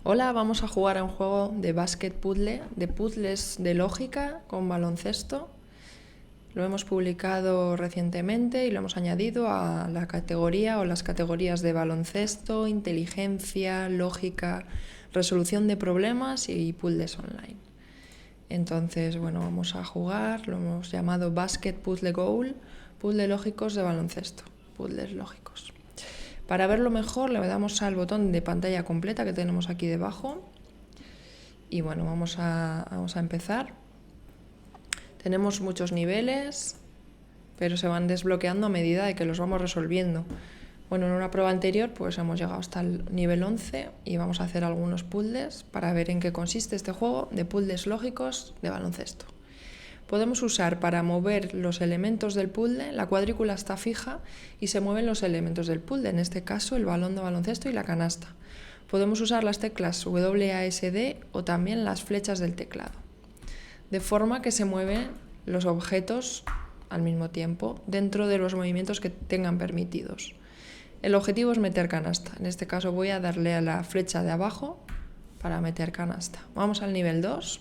Hola, vamos a jugar a un juego de básquet puzzle, de puzzles de lógica con baloncesto. Lo hemos publicado recientemente y lo hemos añadido a la categoría o las categorías de baloncesto, inteligencia, lógica, resolución de problemas y puzzles online. Entonces, bueno, vamos a jugar, lo hemos llamado Basket Puzzle Goal, puzzles lógicos de baloncesto, puzzles lógicos. Para verlo mejor le damos al botón de pantalla completa que tenemos aquí debajo y bueno, vamos a empezar. Tenemos muchos niveles, pero se van desbloqueando a medida de que los vamos resolviendo. Bueno, en una prueba anterior pues hemos llegado hasta el nivel 11 y vamos a hacer algunos puzzles para ver en qué consiste este juego de puzzles lógicos de baloncesto. Podemos usar para mover los elementos del puzzle, la cuadrícula está fija y se mueven los elementos del puzzle, en este caso el balón de baloncesto y la canasta. Podemos usar las teclas WASD o también las flechas del teclado, de forma que se mueven los objetos al mismo tiempo dentro de los movimientos que tengan permitidos. El objetivo es meter canasta, en este caso voy a darle a la flecha de abajo para meter canasta. Vamos al nivel 2.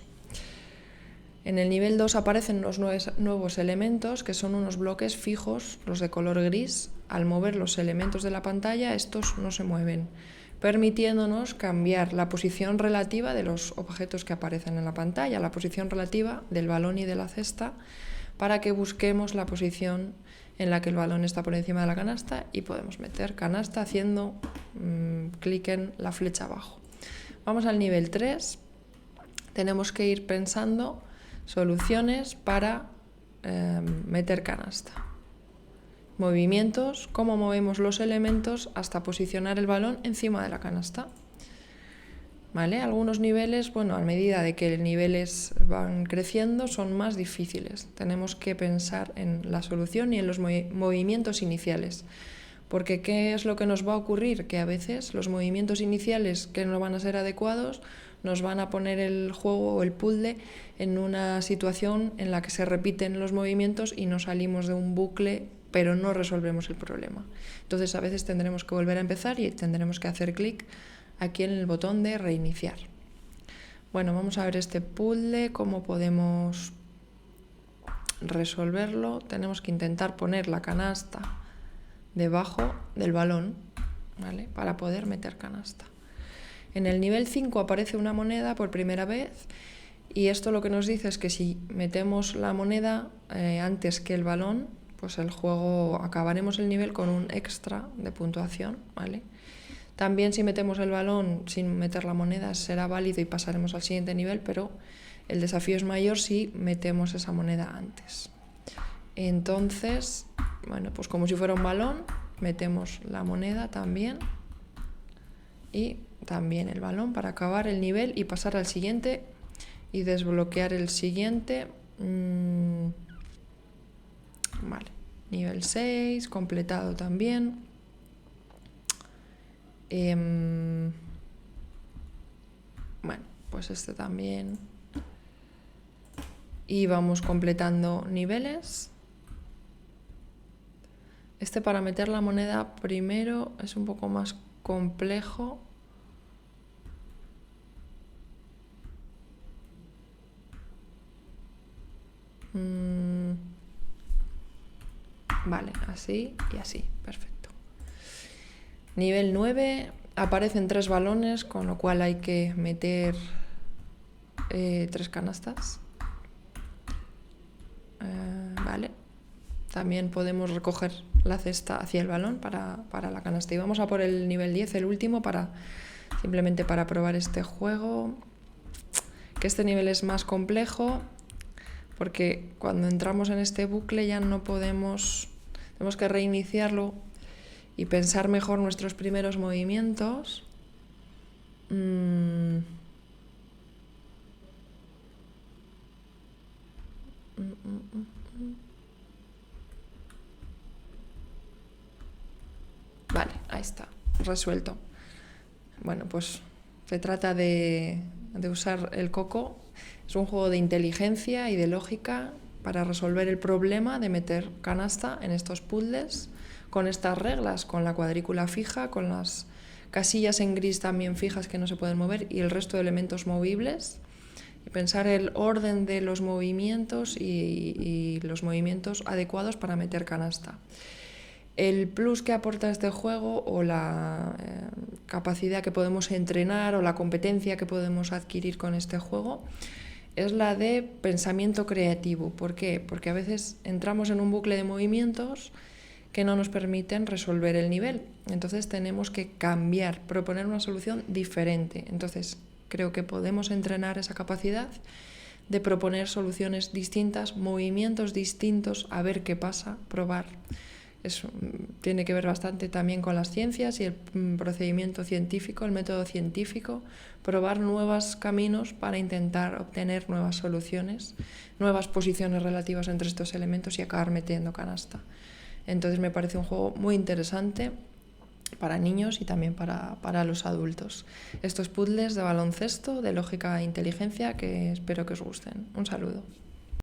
En el nivel 2 aparecen los nuevos elementos, que son unos bloques fijos, los de color gris. Al mover los elementos de la pantalla, estos no se mueven, permitiéndonos cambiar la posición relativa de los objetos que aparecen en la pantalla, la posición relativa del balón y de la cesta, para que busquemos la posición en la que el balón está por encima de la canasta y podemos meter canasta haciendo clic en la flecha abajo. Vamos al nivel 3. Tenemos que ir pensando soluciones para meter canasta. Movimientos, cómo movemos los elementos hasta posicionar el balón encima de la canasta. ¿Vale? Algunos niveles, bueno, a medida de que los niveles van creciendo, son más difíciles. Tenemos que pensar en la solución y en los movimientos iniciales. Porque ¿qué es lo que nos va a ocurrir? Que a veces los movimientos iniciales que no van a ser adecuados nos van a poner el juego o el puzzle en una situación en la que se repiten los movimientos y nos salimos de un bucle, pero no resolvemos el problema. Entonces a veces tendremos que volver a empezar y tendremos que hacer clic aquí en el botón de reiniciar. Bueno, vamos a ver este puzzle, cómo podemos resolverlo. Tenemos que intentar poner la canasta debajo del balón, ¿vale? Para poder meter canasta. En el nivel 5 aparece una moneda por primera vez y esto lo que nos dice es que si metemos la moneda antes que el balón, pues el juego acabaremos el nivel con un extra de puntuación, ¿vale? También si metemos el balón sin meter la moneda será válido y pasaremos al siguiente nivel, pero el desafío es mayor si metemos esa moneda antes. Entonces, bueno, pues como si fuera un balón, metemos la moneda también y también el balón para acabar el nivel y pasar al siguiente y desbloquear el siguiente. Vale, nivel 6, completado también. Bueno, pues este también. Y vamos completando niveles. Este para meter la moneda primero es un poco más complejo. Vale, así y así, perfecto. Nivel 9, aparecen 3 balones, con lo cual hay que meter 3 canastas. Vale. También podemos recoger la cesta hacia el balón para la canasta. Y vamos a por el nivel 10, el último, simplemente para probar este juego. Que este nivel es más complejo porque cuando entramos en este bucle ya no podemos, tenemos que reiniciarlo y pensar mejor nuestros primeros movimientos. Vale, ahí está, resuelto. Bueno, pues se trata de usar el coco. Es un juego de inteligencia y de lógica para resolver el problema de meter canasta en estos puzzles con estas reglas, con la cuadrícula fija, con las casillas en gris también fijas que no se pueden mover y el resto de elementos movibles. Y pensar el orden de los movimientos y los movimientos adecuados para meter canasta. El plus que aporta este juego o la capacidad que podemos entrenar o la competencia que podemos adquirir con este juego es la de pensamiento creativo. ¿Por qué? Porque a veces entramos en un bucle de movimientos que no nos permiten resolver el nivel. Entonces tenemos que cambiar, proponer una solución diferente. Entonces creo que podemos entrenar esa capacidad de proponer soluciones distintas, movimientos distintos, a ver qué pasa, probar. Eso tiene que ver bastante también con las ciencias y el procedimiento científico, el método científico, probar nuevos caminos para intentar obtener nuevas soluciones, nuevas posiciones relativas entre estos elementos y acabar metiendo canasta. Entonces me parece un juego muy interesante para niños y también para los adultos. Estos puzzles de baloncesto, de lógica e inteligencia que espero que os gusten. Un saludo.